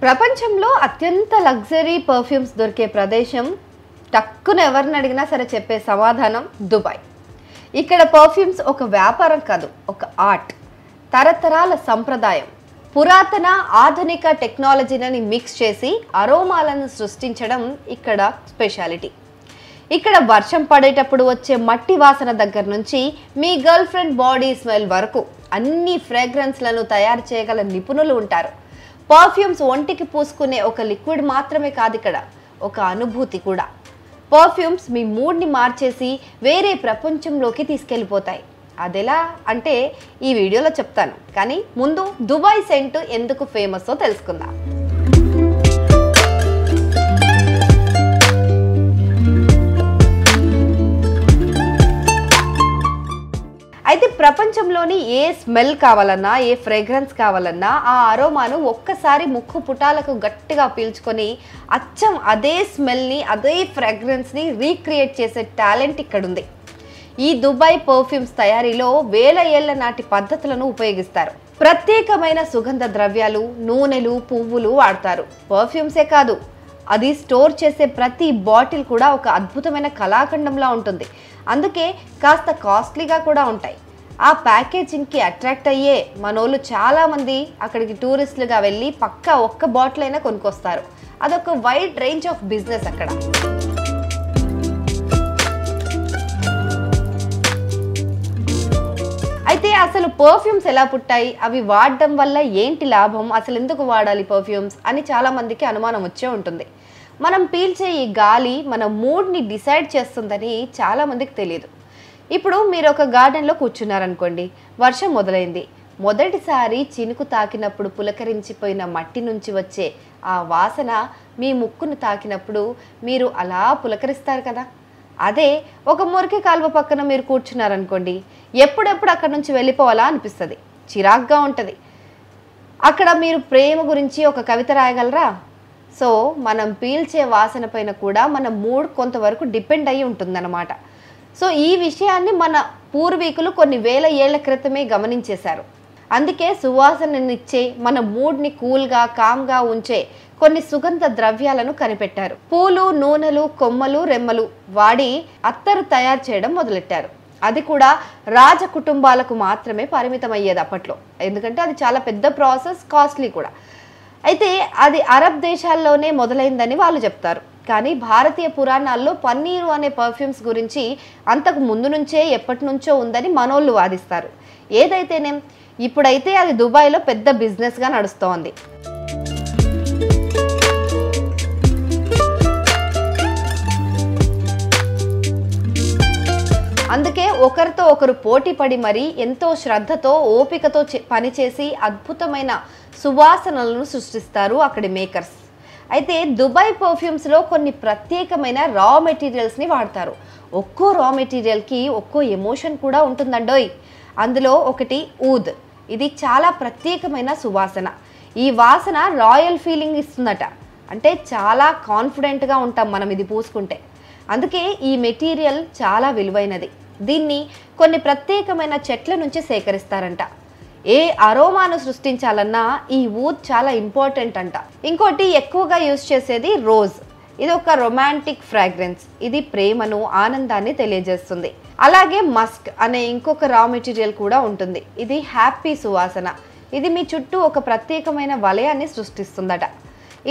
ప్రపంచంలో అత్యంత luxury perfumes దొరికే ప్రదేశం టక్కున ఎవరిని అడిగినా సరే చెప్పే సమాధానం దుబాయ్. ఇక్కడ పర్ఫ్యూమ్స్ ఒక వ్యాపారం కాదు, ఒక ఆర్ట్. తరతరాల సంప్రదాయం, పురాతన ఆధునిక టెక్నాలజీని మిక్స్ చేసి అరోమాలను సృష్టించడం ఇక్కడ స్పెషాలిటీ. ఇక్కడ వర్షం పడేటప్పుడు వచ్చే మట్టి వాసన దగ్గర నుంచి మీ గర్ల్ ఫ్రెండ్ బాడీ స్మెల్ వరకు అన్ని ఫ్రేగ్రెన్స్లను తయారు చేయగల నిపుణులు ఉంటారు. పర్ఫ్యూమ్స్ ఒంటికి పూసుకునే ఒక లిక్విడ్ మాత్రమే కాదు, ఇక్కడ ఒక అనుభూతి కూడా. పర్ఫ్యూమ్స్ మీ మూడ్ని మార్చేసి వేరే ప్రపంచంలోకి తీసుకెళ్ళిపోతాయి. అదెలా అంటే ఈ వీడియోలో చెప్తాను, కానీ ముందు దుబాయ్ సెంట్ ఎందుకు ఫేమస్సో తెలుసుకుందాం. అయితే ప్రపంచంలోని ఏ స్మెల్ కావాలన్నా, ఏ ఫ్రేగ్రెన్స్ కావాలన్నా ఆ అరోమాను ఒక్కసారి ముక్కు పుటాలకు గట్టిగా పీల్చుకొని అచ్చం అదే స్మెల్ని, అదే ఫ్రేగ్రెన్స్ని రీక్రియేట్ చేసే టాలెంట్ ఇక్కడుంది. ఈ దుబాయ్ పర్ఫ్యూమ్స్ తయారీలో వేల ఏళ్ల నాటి పద్ధతులను ఉపయోగిస్తారు. ప్రత్యేకమైన సుగంధ ద్రవ్యాలు, నూనెలు, పువ్వులు వాడతారు. పర్ఫ్యూమ్సే కాదు, అది స్టోర్ చేసే ప్రతి బాటిల్ కూడా ఒక అద్భుతమైన కళాఖండంలా ఉంటుంది. అందుకే కాస్త కాస్ట్లీగా కూడా ఉంటాయి. ఆ ప్యాకేజింగ్కి అట్రాక్ట్ అయ్యే మనోళ్ళు చాలామంది అక్కడికి టూరిస్టులుగా వెళ్ళి పక్కా ఒక్క బాటిల్ అయినా కొనుక్కొస్తారు. అదొక వైడ్ రేంజ్ ఆఫ్ బిజినెస్ అక్కడ. అయితే అసలు పర్ఫ్యూమ్స్ ఎలా పుట్టాయి, అవి వాడడం వల్ల ఏంటి లాభం, అసలు ఎందుకు వాడాలి పర్ఫ్యూమ్స్ అని చాలామందికి అనుమానం వచ్చే ఉంటుంది. మనం పీల్చే ఈ గాలి మన మూడ్ని డిసైడ్ చేస్తుందని చాలామందికి తెలియదు. ఇప్పుడు మీరు ఒక గార్డెన్లో కూర్చున్నారనుకోండి, వర్షం మొదలైంది. మొదటిసారి చినుకు తాకినప్పుడు పులకరించిపోయిన మట్టి నుంచి వచ్చే ఆ వాసన మీ ముక్కును తాకినప్పుడు మీరు అలా పులకరిస్తారు కదా. అదే ఒక మురికి కాలువ పక్కన మీరు కూర్చున్నారనుకోండి, ఎప్పుడెప్పుడు అక్కడ నుంచి వెళ్ళిపోవాలా అనిపిస్తుంది, చిరాగ్గా ఉంటుంది. అక్కడ మీరు ప్రేమ గురించి ఒక కవిత రాయగలరా? సో మనం పీల్చే వాసన పైన కూడా మన మూడ్ కొంతవరకు డిపెండ్ అయ్యి ఉంటుందన్నమాట. సో ఈ విషయాన్ని మన పూర్వీకులు కొన్ని వేల ఏళ్ల క్రితమే గమనించేశారు. అందుకే సువాసననిచ్చే, మన మూడ్ని కూల్గా, కామ్గా ఉంచే కొన్ని సుగంధ ద్రవ్యాలను కనిపెట్టారు. పూలు, నూనెలు, కొమ్మలు, రెమ్మలు వాడి అత్తరు తయారు చేయడం మొదలెట్టారు. అది కూడా రాజ కుటుంబాలకు మాత్రమే పరిమితం అయ్యేది అప్పట్లో, ఎందుకంటే అది చాలా పెద్ద ప్రాసెస్, కాస్ట్లీ కూడా. అయితే అది అరబ్ దేశాల్లోనే మొదలైందని వాళ్ళు చెప్తారు. కానీ భారతీయ పురాణాల్లో పన్నీరు అనే పర్ఫ్యూమ్స్ గురించి అంతకు ముందు నుంచే ఎప్పటి నుంచో ఉందని మనోళ్ళు వాదిస్తారు. ఏదైతేనే ఇప్పుడైతే అది దుబాయ్లో పెద్ద బిజినెస్గా నడుస్తోంది. అందుకే ఒకరితో ఒకరు పోటీ పడి మరీ ఎంతో శ్రద్ధతో, ఓపికతో పనిచేసి అద్భుతమైన సువాసనలను సృష్టిస్తారు అక్కడి మేకర్స్. అయితే దుబాయ్ పర్ఫ్యూమ్స్లో కొన్ని ప్రత్యేకమైన రా మెటీరియల్స్ని వాడతారు. ఒక్కో రా మెటీరియల్కి ఒక్కో ఎమోషన్ కూడా ఉంటుందండోయ్. అందులో ఒకటి ఊద్. ఇది చాలా ప్రత్యేకమైన సువాసన. ఈ వాసన రాయల్ ఫీలింగ్ ఇస్తుందట. అంటే చాలా కాన్ఫిడెంట్గా ఉంటాం మనం ఇది పూసుకుంటే. అందుకే ఈ మెటీరియల్ చాలా విలువైనది. దీన్ని కొన్ని ప్రత్యేకమైన చెట్ల నుంచి సేకరిస్తారంట. ఏ అరోమాను సృష్టించాలన్నా ఈ ఊద్ చాలా ఇంపార్టెంట్ అంట. ఇంకోటి ఎక్కువగా యూజ్ చేసేది రోజ్. ఇది ఒక రొమాంటిక్ ఫ్రాగ్రెన్స్. ఇది ప్రేమను, ఆనందాన్ని తెలియజేస్తుంది. అలాగే మస్క్ అనే ఇంకొక రా మెటీరియల్ కూడా ఉంటుంది. ఇది హ్యాపీ సువాసన. ఇది మీ చుట్టూ ఒక ప్రత్యేకమైన వలయాన్ని సృష్టిస్తుందట.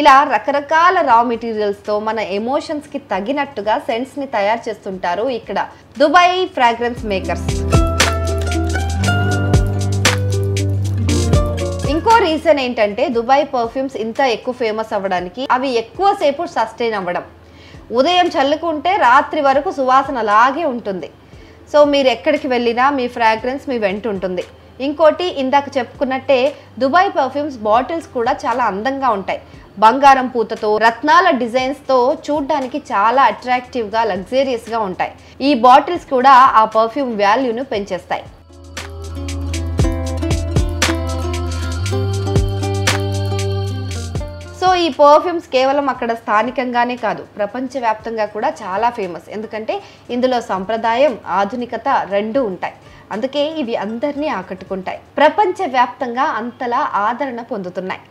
ఇలా రకరకాల రా మెటీరియల్స్తో మన ఎమోషన్స్కి తగినట్టుగా సెంట్స్ని తయారు చేస్తుంటారు ఇక్కడ దుబాయ్ ఫ్రాగ్రెన్స్ మేకర్స్. ఇంకో రీజన్ ఏంటంటే దుబాయ్ పర్ఫ్యూమ్స్ ఇంత ఎక్కువ ఫేమస్ అవ్వడానికి అవి ఎక్కువసేపు సస్టైన్ అవ్వడం. ఉదయం చల్లుకుంటే రాత్రి వరకు సువాసన అలాగే ఉంటుంది. సో మీరు ఎక్కడికి వెళ్ళినా మీ ఫ్రాగ్రెన్స్ మీ వెంట ఉంటుంది. ఇంకోటి ఇందాక చెప్పుకున్నట్టే దుబాయ్ పర్ఫ్యూమ్స్ బాటిల్స్ కూడా చాలా అందంగా ఉంటాయి. బంగారం పూతతో, రత్నాల డిజైన్స్తో చూడ్డానికి చాలా అట్రాక్టివ్గా, లగ్జరియస్గా ఉంటాయి. ఈ బాటిల్స్ కూడా ఆ పర్ఫ్యూమ్ వాల్యూను పెంచేస్తాయి. సో ఈ పర్ఫ్యూమ్స్ కేవలం అక్కడ స్థానికంగానే కాదు, ప్రపంచవ్యాప్తంగా కూడా చాలా ఫేమస్. ఎందుకంటే ఇందులో సంప్రదాయం, ఆధునికత రెండూ ఉంటాయి. అందుకే ఇవి అందరినీ ఆకట్టుకుంటాయి. ప్రపంచవ్యాప్తంగా అంతలా ఆదరణ పొందుతున్నాయి.